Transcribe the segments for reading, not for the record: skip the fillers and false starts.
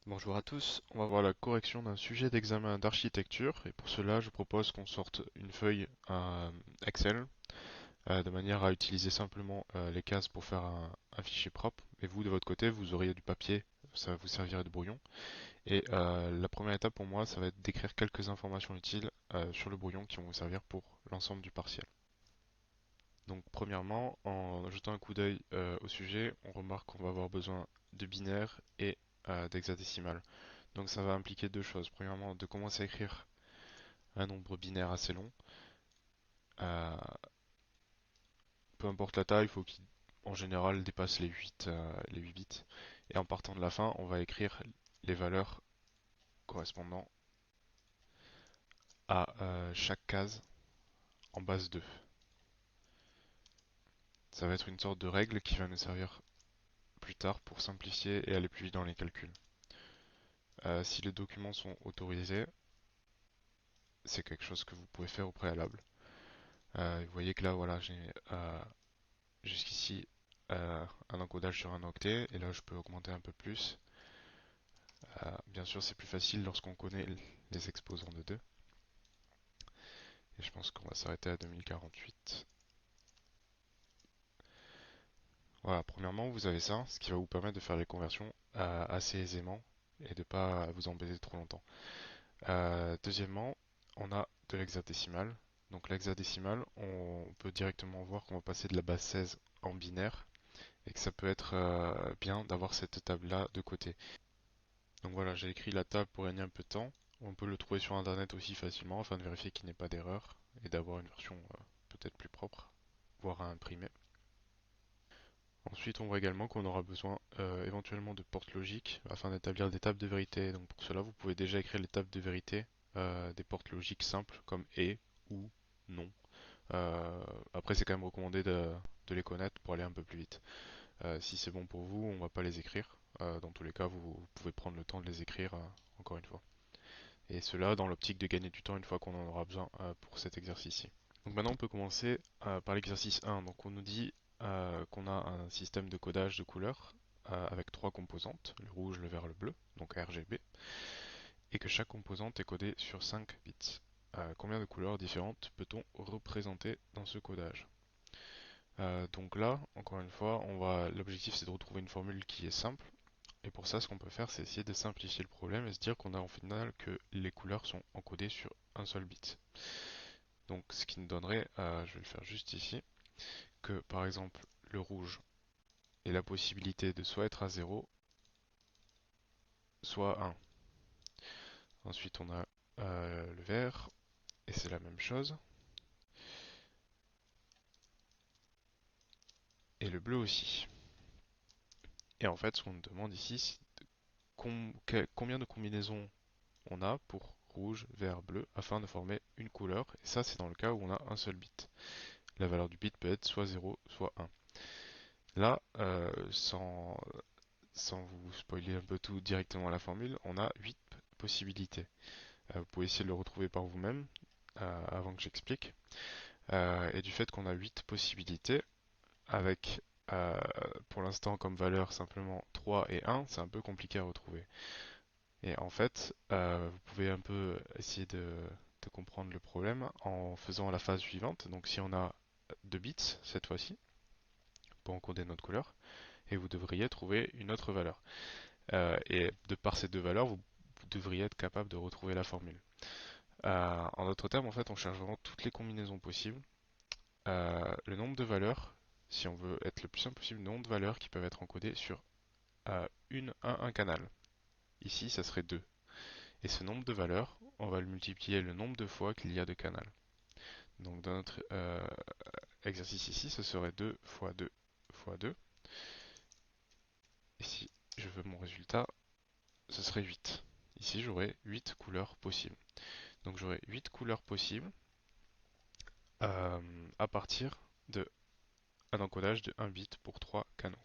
Bonjour à tous, on va voir la correction d'un sujet d'examen d'architecture et pour cela je propose qu'on sorte une feuille Excel de manière à utiliser simplement les cases pour faire un fichier propre et vous de votre côté vous auriez du papier, ça vous servirait de brouillon et la première étape pour moi ça va être d'écrire quelques informations utiles sur le brouillon qui vont vous servir pour l'ensemble du partiel. Donc premièrement, en jetant un coup d'œil au sujet, on remarque qu'on va avoir besoin de binaire et d'hexadécimal. Donc ça va impliquer deux choses. Premièrement, de commencer à écrire un nombre binaire assez long. Euh, Peu importe la taille, il faut qu'il en général dépasse les 8 bits. Et en partant de la fin, on va écrire les valeurs correspondant à chaque case en base 2. Ça va être une sorte de règle qui va nous servir plus tard pour simplifier et aller plus vite dans les calculs. Si les documents sont autorisés, c'est quelque chose que vous pouvez faire au préalable. Vous voyez que là, voilà, j'ai jusqu'ici un encodage sur un octet, et là je peux augmenter un peu plus. Bien sûr, c'est plus facile lorsqu'on connaît les exposants de 2. Et je pense qu'on va s'arrêter à 2048. Voilà, premièrement, vous avez ça, ce qui va vous permettre de faire les conversions assez aisément et de ne pas vous embêter trop longtemps. Deuxièmement, on a de l'hexadécimal. Donc l'hexadécimal, on peut directement voir qu'on va passer de la base 16 en binaire et que ça peut être bien d'avoir cette table-là de côté. Donc voilà, j'ai écrit la table pour gagner un peu de temps. On peut le trouver sur internet aussi facilement afin de vérifier qu'il n'y ait pas d'erreur et d'avoir une version peut-être plus propre, voire à imprimer. Ensuite, on voit également qu'on aura besoin éventuellement de portes logiques afin d'établir des tables de vérité. Donc pour cela, vous pouvez déjà écrire les tables de vérité des portes logiques simples comme et, ou, non. Après, c'est quand même recommandé de les connaître pour aller un peu plus vite. Si c'est bon pour vous, on va pas les écrire. Dans tous les cas, vous pouvez prendre le temps de les écrire encore une fois. Et cela dans l'optique de gagner du temps une fois qu'on en aura besoin pour cet exercice-ci. Donc maintenant on peut commencer par l'exercice 1. Donc on nous dit qu'on a un système de codage de couleurs avec trois composantes, le rouge, le vert, le bleu, donc RGB, et que chaque composante est codée sur 5 bits. Combien de couleurs différentes peut-on représenter dans ce codage? Donc là, encore une fois, l'objectif c'est de retrouver une formule qui est simple. Et pour ça, ce qu'on peut faire, c'est essayer de simplifier le problème et se dire qu'on a en final que les couleurs sont encodées sur un seul bit. Donc ce qui nous donnerait, je vais le faire juste ici, que par exemple le rouge ait la possibilité de soit être à 0, soit 1. Ensuite on a le vert, et c'est la même chose. Et le bleu aussi. Et en fait, ce qu'on nous demande ici, c'est combien de combinaisons on a pour rouge, vert, bleu, afin de former une couleur. Et ça, c'est dans le cas où on a un seul bit. La valeur du bit peut être soit 0, soit 1. Là, sans vous spoiler un peu tout directement à la formule, on a 8 possibilités. Vous pouvez essayer de le retrouver par vous-même avant que j'explique. Et du fait qu'on a 8 possibilités, avec pour l'instant comme valeur simplement 3 et 1, c'est un peu compliqué à retrouver. Et en fait, vous pouvez un peu essayer de comprendre le problème en faisant la phase suivante. Donc si on a 2 bits cette fois-ci, pour encoder notre couleur, et vous devriez trouver une autre valeur. Et de par ces deux valeurs, vous devriez être capable de retrouver la formule. En d'autres termes, en fait, on cherche vraiment toutes les combinaisons possibles. Le nombre de valeurs, si on veut être le plus simple possible, le nombre de valeurs qui peuvent être encodées sur un canal. Ici, ça serait 2. Et ce nombre de valeurs, on va le multiplier le nombre de fois qu'il y a de canals. Donc dans notre exercice ici, ce serait 2 fois 2 fois 2. Et si je veux mon résultat, ce serait 8. Ici, j'aurai 8 couleurs possibles. Donc j'aurai 8 couleurs possibles euh, à partir d'un encodage de 1 bit pour 3 canaux.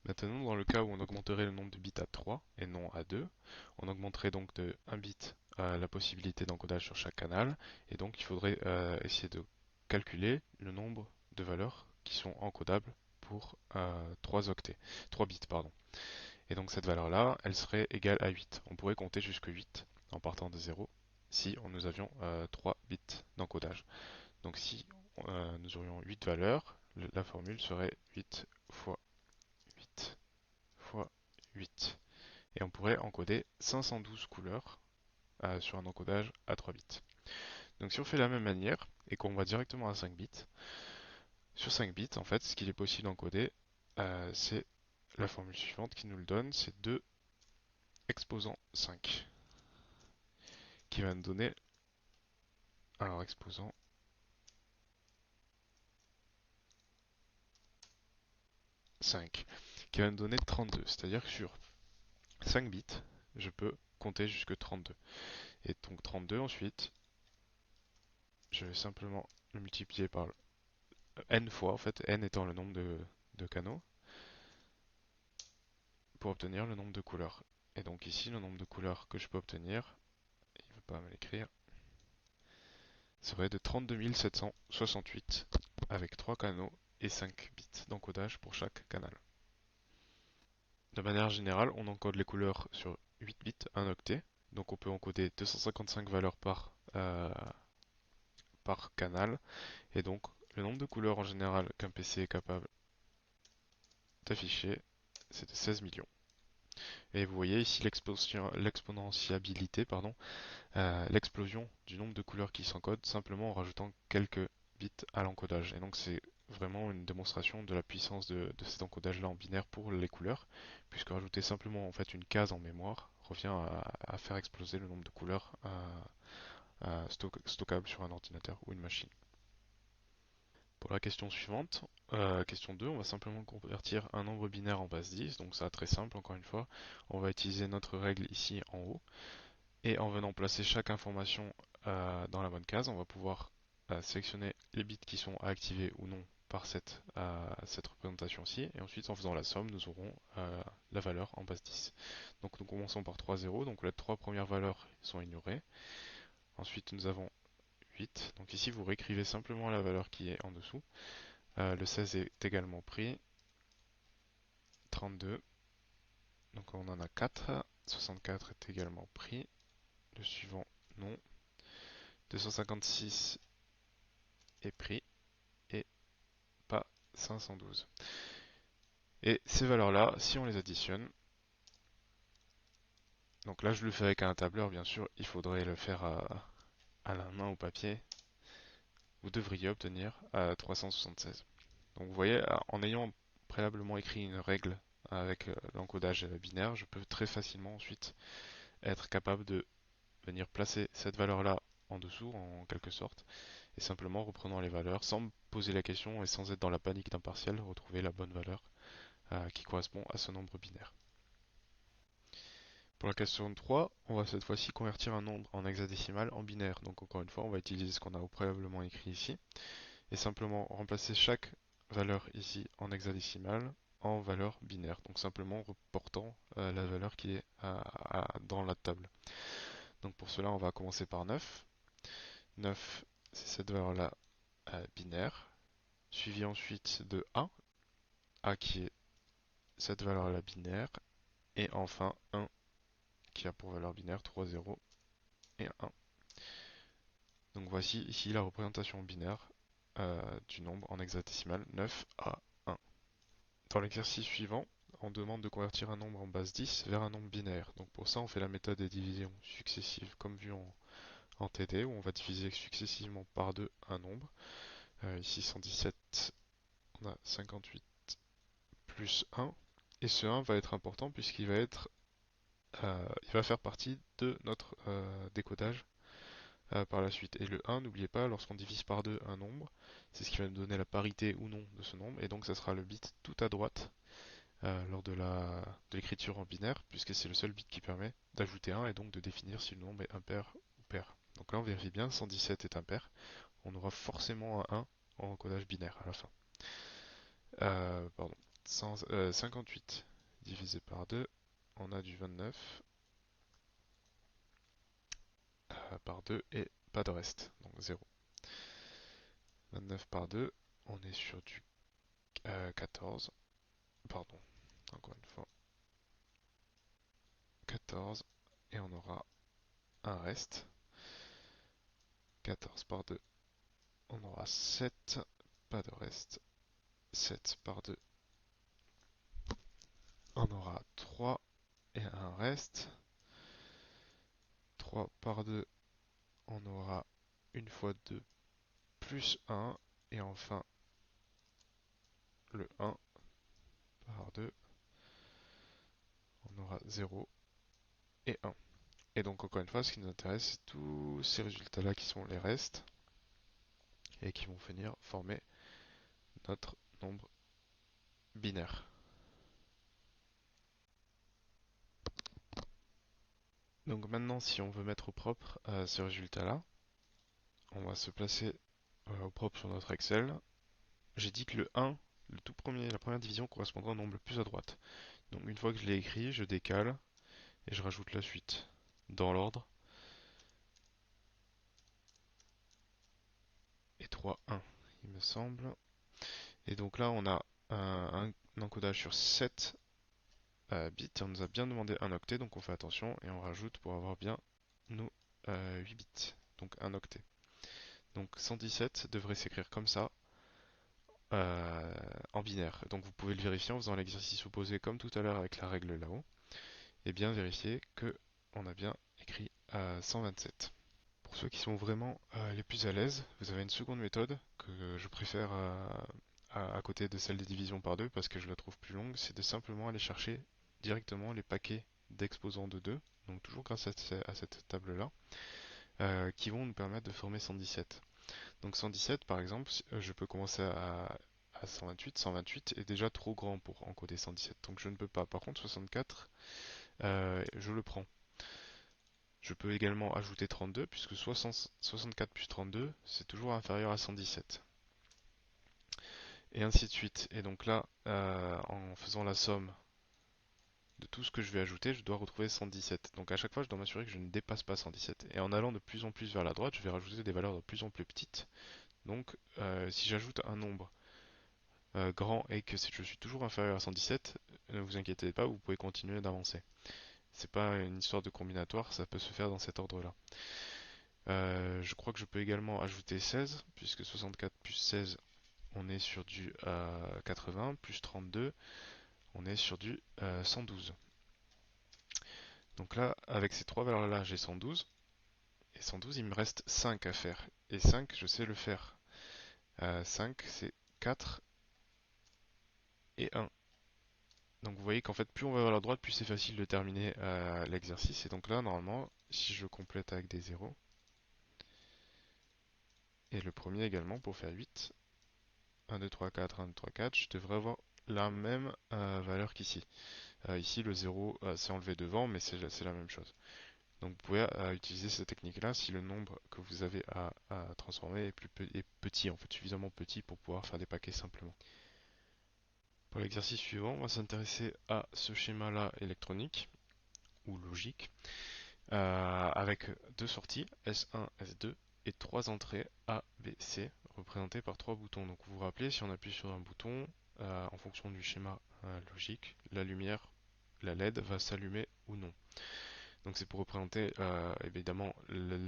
Maintenant, dans le cas où on augmenterait le nombre de bits à 3 et non à 2, on augmenterait donc de 1 bit la possibilité d'encodage sur chaque canal, et donc il faudrait essayer de calculer le nombre de valeurs qui sont encodables pour 3 octets, 3 bits, pardon. Et donc cette valeur-là, elle serait égale à 8. On pourrait compter jusqu'à 8 en partant de 0 si nous avions 3 bits d'encodage. Donc si nous aurions 8 valeurs, la formule serait 8 fois 8 fois 8. Et on pourrait encoder 512 couleurs sur un encodage à 3 bits. Donc si on fait de la même manière et qu'on va directement à 5 bits, sur 5 bits, en fait, ce qu'il est possible d'encoder, c'est la formule suivante qui nous le donne, c'est 2 exposant 5, qui va nous donner, alors exposant 5, qui va nous donner 32, c'est-à-dire que sur 5 bits, je peux compter jusque 32. Et donc 32 ensuite, je vais simplement le multiplier par n fois, en fait, n étant le nombre de canaux, pour obtenir le nombre de couleurs. Et donc ici, le nombre de couleurs que je peux obtenir, il ne veut pas me l'écrire, serait de 32 768 avec 3 canaux et 5 bits d'encodage pour chaque canal. De manière générale, on encode les couleurs sur 8 bits, 1 octet. Donc on peut encoder 255 valeurs par canal. Et donc le nombre de couleurs en général qu'un PC est capable d'afficher, c'est de 16 millions. Et vous voyez ici l'exponentiabilité, l'explosion du nombre de couleurs qui s'encodent simplement en rajoutant quelques bits à l'encodage. Et donc c'est vraiment une démonstration de la puissance de cet encodage-là en binaire pour les couleurs, puisque rajouter simplement en fait une case en mémoire revient à faire exploser le nombre de couleurs stockables sur un ordinateur ou une machine. Pour la question suivante, question 2, on va simplement convertir un nombre binaire en base 10, donc ça très simple encore une fois. On va utiliser notre règle ici en haut, et en venant placer chaque information dans la bonne case, on va pouvoir sélectionner les bits qui sont à activer ou non par cette représentation-ci, et ensuite en faisant la somme, nous aurons la valeur en base 10. Donc nous commençons par 3 zéros, donc les 3 premières valeurs sont ignorées. Ensuite nous avons 8, donc ici vous réécrivez simplement la valeur qui est en dessous. Le 16 est également pris, 32, donc on en a 4, 64 est également pris, le suivant non, 256 est pris, et pas 512. Et ces valeurs-là, si on les additionne, donc là je le fais avec un tableur, bien sûr, il faudrait le faire à la main au papier, vous devriez obtenir 376. Donc vous voyez, en ayant préalablement écrit une règle avec l'encodage binaire, je peux très facilement ensuite être capable de venir placer cette valeur-là en dessous, en quelque sorte, et simplement reprenant les valeurs, sans me poser la question et sans être dans la panique d'un partiel, retrouver la bonne valeur qui correspond à ce nombre binaire. Pour la question 3, on va cette fois-ci convertir un nombre en hexadécimal en binaire. Donc encore une fois, on va utiliser ce qu'on a préalablement écrit ici, et simplement remplacer chaque valeur ici en hexadécimal en valeur binaire. Donc simplement reportant la valeur qui est dans la table. Donc pour cela, on va commencer par 9. 9, c'est cette valeur-là binaire, suivi ensuite de A qui est cette valeur-là binaire, et enfin 1 qui a pour valeur binaire 3, 0 et 1. Donc voici ici la représentation binaire du nombre en hexadécimal 9 à 1. Dans l'exercice suivant, on demande de convertir un nombre en base 10 vers un nombre binaire. Donc pour ça, on fait la méthode des divisions successives comme vu en TD, où on va diviser successivement par 2 un nombre. Ici 117, on a 58 plus 1. Et ce 1 va être important puisqu'il il va faire partie de notre décodage par la suite. Et le 1, n'oubliez pas, lorsqu'on divise par 2 un nombre, c'est ce qui va nous donner la parité ou non de ce nombre. Et donc ça sera le bit tout à droite lors de l'écriture en binaire, puisque c'est le seul bit qui permet d'ajouter 1 et donc de définir si le nombre est impair ou pair. Donc là on vérifie bien, 117 est impair. On aura forcément un 1 en encodage binaire à la fin. Pardon. 58 divisé par 2, on a du 29 par 2 et pas de reste, donc 0. 29 par 2, on est sur du 14, pardon, encore une fois, 14, et on aura un reste. 14 par 2, on aura 7, pas de reste. 7 par 2, on aura 3 et un reste. 3 par 2, on aura une fois 2 plus 1. Et enfin, le 1 par 2, on aura 0 et 1. Et donc encore une fois, ce qui nous intéresse, c'est tous ces résultats-là qui sont les restes et qui vont venir former notre nombre binaire. Donc maintenant, si on veut mettre au propre ce résultat-là, on va se placer au propre sur notre Excel. J'ai dit que le 1, le tout premier, la première division correspondra au nombre le plus à droite. Donc une fois que je l'ai écrit, je décale et je rajoute la suite dans l'ordre. Et 3, 1, il me semble. Et donc là, on a un encodage sur 7 bits et on nous a bien demandé un octet, donc on fait attention et on rajoute pour avoir bien nos 8 bits, donc un octet. Donc 117 devrait s'écrire comme ça en binaire. Donc vous pouvez le vérifier en faisant l'exercice opposé comme tout à l'heure avec la règle là-haut, et bien vérifier que on a bien écrit 127. Pour ceux qui sont vraiment les plus à l'aise, vous avez une seconde méthode que je préfère à côté de celle des divisions par deux parce que je la trouve plus longue, c'est de simplement aller chercher directement les paquets d'exposants de 2, donc toujours grâce à cette table-là, qui vont nous permettre de former 117. Donc 117 par exemple, je peux commencer à 128. 128 est déjà trop grand pour encoder 117, donc je ne peux pas. Par contre 64, je le prends. Je peux également ajouter 32 puisque 64 plus 32 c'est toujours inférieur à 117. Et ainsi de suite. Et donc là, en faisant la somme de tout ce que je vais ajouter, je dois retrouver 117. Donc à chaque fois, je dois m'assurer que je ne dépasse pas 117. Et en allant de plus en plus vers la droite, je vais rajouter des valeurs de plus en plus petites. Donc si j'ajoute un nombre grand et que je suis toujours inférieur à 117, ne vous inquiétez pas, vous pouvez continuer d'avancer. C'est pas une histoire de combinatoire, ça peut se faire dans cet ordre-là. Je crois que je peux également ajouter 16, puisque 64 plus 16, on est sur du 80, plus 32, on est sur du 112. Donc là, avec ces trois valeurs-là, j'ai 112. Et 112, il me reste 5 à faire. Et 5, je sais le faire. 5, c'est 4 et 1. Donc vous voyez qu'en fait, plus on va vers la droite, plus c'est facile de terminer l'exercice. Et donc là, normalement, si je complète avec des zéros, et le premier également pour faire 8, 1, 2, 3, 4, 1, 2, 3, 4, je devrais avoir la même valeur qu'ici. Ici, le 0 c'est enlevé devant, mais c'est la même chose. Donc vous pouvez utiliser cette technique-là si le nombre que vous avez à transformer est petit, en fait, suffisamment petit pour pouvoir faire des paquets simplement. Pour l'exercice suivant, on va s'intéresser à ce schéma-là électronique ou logique, avec deux sorties, S1, S2, et trois entrées A, B, C, représentées par trois boutons. Donc vous vous rappelez, si on appuie sur un bouton, en fonction du schéma logique, la lumière, la LED, va s'allumer ou non. Donc c'est pour représenter évidemment la,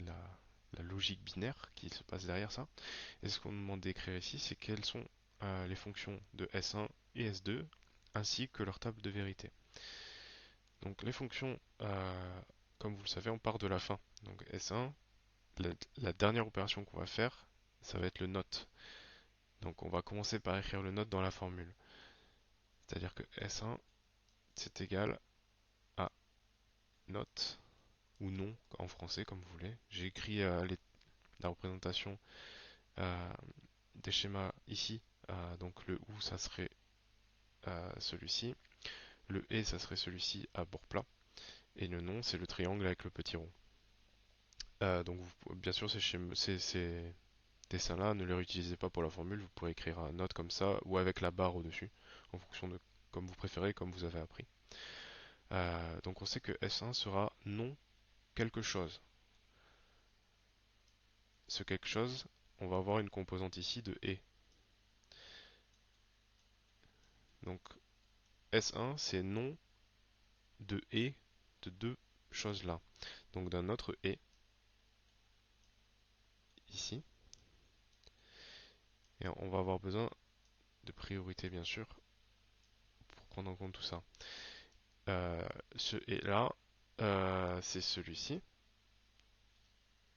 la logique binaire qui se passe derrière ça. Et ce qu'on nous demande d'écrire ici, c'est quelles sont les fonctions de S1 et S2, ainsi que leur table de vérité. Donc les fonctions, comme vous le savez, on part de la fin. Donc S1, la dernière opération qu'on va faire, ça va être le note. Donc on va commencer par écrire le note dans la formule. C'est-à-dire que S1, c'est égal à note, ou non en français, comme vous voulez. J'ai écrit la représentation des schémas ici. Donc le OU, ça serait celui-ci. Le et, ça serait celui-ci à bord plat. Et le non, c'est le triangle avec le petit rond. Donc bien sûr, ces dessins-là, ne les réutilisez pas pour la formule. Vous pourrez écrire un note comme ça ou avec la barre au-dessus, en fonction de comme vous préférez, comme vous avez appris. Donc on sait que S1 sera non quelque chose. Ce quelque chose, on va avoir une composante ici de et. Donc S1 c'est nom de et de deux choses là. Donc d'un autre et ici. Et on va avoir besoin de priorité bien sûr pour prendre en compte tout ça. Ce et là, c'est celui-ci.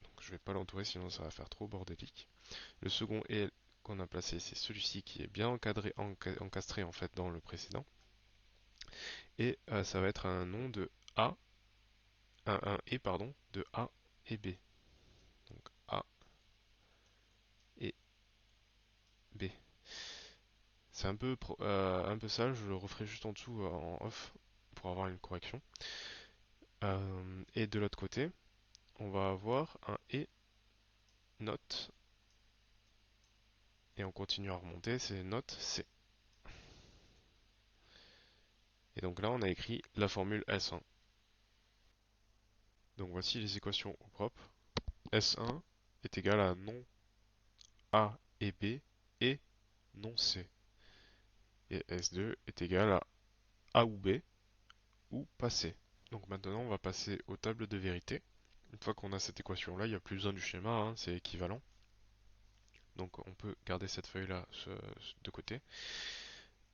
Donc je vais pas l'entourer sinon ça va faire trop bordélique. Le second et qu'on a placé, c'est celui-ci qui est bien encadré, encastré en fait dans le précédent. Et ça va être un nom de A, un et pardon, de A et B. Donc A et B. C'est un peu sale, je le referai juste en dessous en off pour avoir une correction. Et de l'autre côté, on va avoir un et note. Et on continue à remonter, c'est note C. Et donc là, on a écrit la formule S1. Donc voici les équations au propre. S1 est égal à nom A et B et non C. Et S2 est égal à A ou B ou pas C. Donc maintenant, on va passer aux tables de vérité. Une fois qu'on a cette équation-là, il n'y a plus besoin du schéma, hein, c'est équivalent. Donc on peut garder cette feuille-là de côté.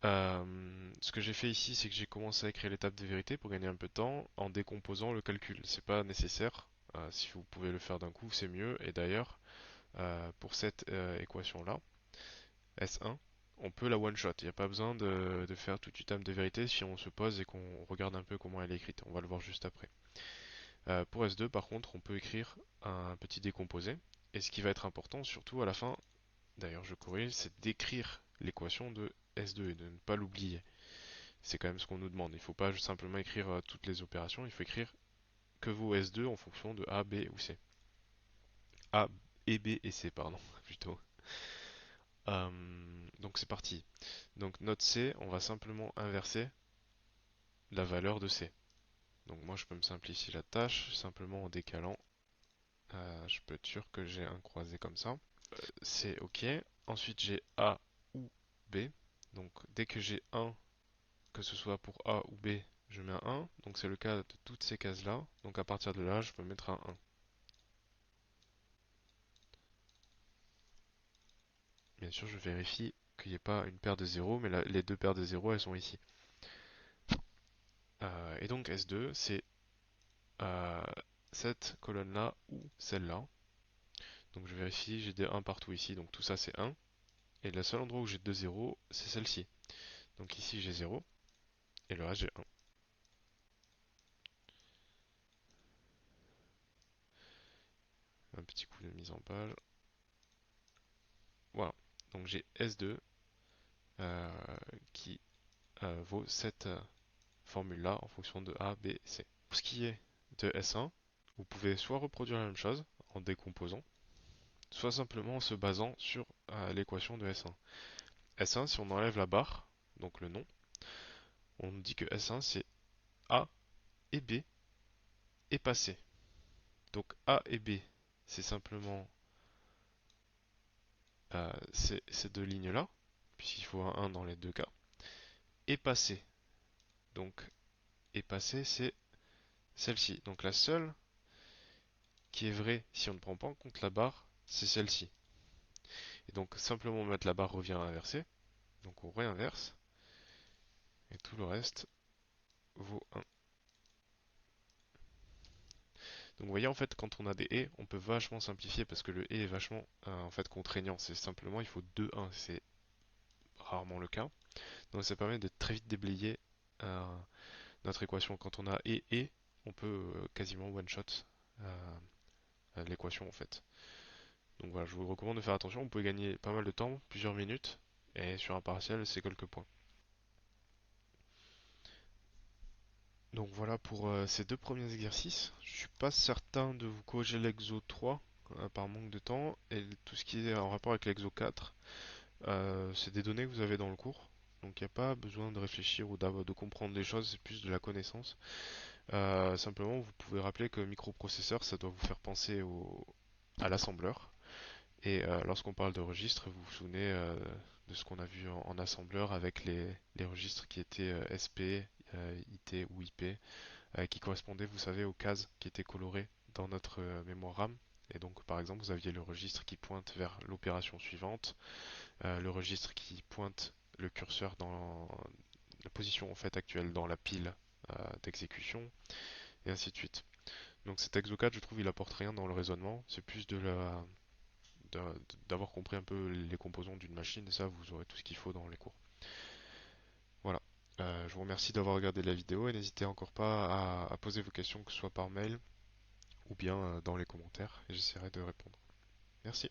Ce que j'ai fait ici, c'est que j'ai commencé à écrire les tables de vérité pour gagner un peu de temps en décomposant le calcul. C'est pas nécessaire. Si vous pouvez le faire d'un coup, c'est mieux. Et d'ailleurs, pour cette équation-là, S1, on peut la one-shot. Il n'y a pas besoin de faire toute une table de vérité si on se pose et qu'on regarde un peu comment elle est écrite. On va le voir juste après. Pour S2, par contre, on peut écrire un petit décomposé. Et ce qui va être important, surtout à la fin, d'ailleurs je corrige, c'est d'écrire l'équation de S2 et de ne pas l'oublier. C'est quand même ce qu'on nous demande. Il ne faut pas simplement écrire toutes les opérations, il faut écrire que vaut S2 en fonction de A, B ou C. A et B et C, pardon, plutôt. Donc c'est parti. Donc note C, on va simplement inverser la valeur de C. Donc moi je peux me simplifier la tâche simplement en décalant. Je peux être sûr que j'ai un croisé comme ça. C'est OK. Ensuite j'ai A ou B. Donc dès que j'ai 1, que ce soit pour A ou B, je mets un 1. Donc c'est le cas de toutes ces cases-là. Donc à partir de là, je peux mettre un 1. Bien sûr, je vérifie qu'il n'y ait pas une paire de 0, mais les deux paires de 0, elles sont ici. Et donc S2, c'est euh, cette colonne-là ou celle-là. Donc je vérifie, j'ai des 1 partout ici, donc tout ça c'est 1. Et le seul endroit où j'ai 2 0, c'est celle-ci. Donc ici j'ai 0, et le reste j'ai 1. Un petit coup de mise en page. Voilà. Donc j'ai S2 euh, qui vaut cette formule-là en fonction de A, B, C. Pour ce qui est de S1, vous pouvez soit reproduire la même chose en décomposant, soit simplement en se basant sur l'équation de S1. S1, si on enlève la barre, donc le nom, on nous dit que S1 c'est A et B et passé. Donc A et B, c'est simplement ces deux lignes-là, puisqu'il faut un 1 dans les deux cas, et passé. Donc et passé, c'est celle-ci. Donc la seule qui est vraie si on ne prend pas en compte la barre, c'est celle-ci. Et donc simplement mettre la barre revient à inverser. Donc on réinverse. Et tout le reste vaut 1. Donc vous voyez en fait quand on a des et, on peut vachement simplifier parce que le et est vachement en fait contraignant. C'est simplement il faut 2 1, c'est rarement le cas. Donc ça permet de très vite déblayer notre équation. Quand on a et, on peut quasiment one shot l'équation en fait. Donc voilà, je vous recommande de faire attention. Vous pouvez gagner pas mal de temps, plusieurs minutes, et sur un partiel, c'est quelques points. Donc voilà pour ces deux premiers exercices. Je suis pas certain de vous corriger l'exo 3 par manque de temps, et tout ce qui est en rapport avec l'exo 4, c'est des données que vous avez dans le cours. Donc il n'y a pas besoin de réfléchir ou de comprendre les choses, c'est plus de la connaissance. Simplement, vous pouvez rappeler que microprocesseur, ça doit vous faire penser à l'assembleur. Et lorsqu'on parle de registre, vous vous souvenez de ce qu'on a vu en assembleur avec les registres qui étaient SP, IT ou IP, qui correspondaient, vous savez, aux cases qui étaient colorées dans notre mémoire RAM. Et donc, par exemple, vous aviez le registre qui pointe vers l'opération suivante, le registre qui pointe le curseur dans la position en fait actuelle dans la pile d'exécution, et ainsi de suite. Donc cet exocad, je trouve, il apporte rien dans le raisonnement, c'est plus d'avoir compris un peu les composants d'une machine, et ça, vous aurez tout ce qu'il faut dans les cours. Voilà. Je vous remercie d'avoir regardé la vidéo et n'hésitez encore pas à poser vos questions, que ce soit par mail ou bien dans les commentaires, et j'essaierai de répondre. Merci.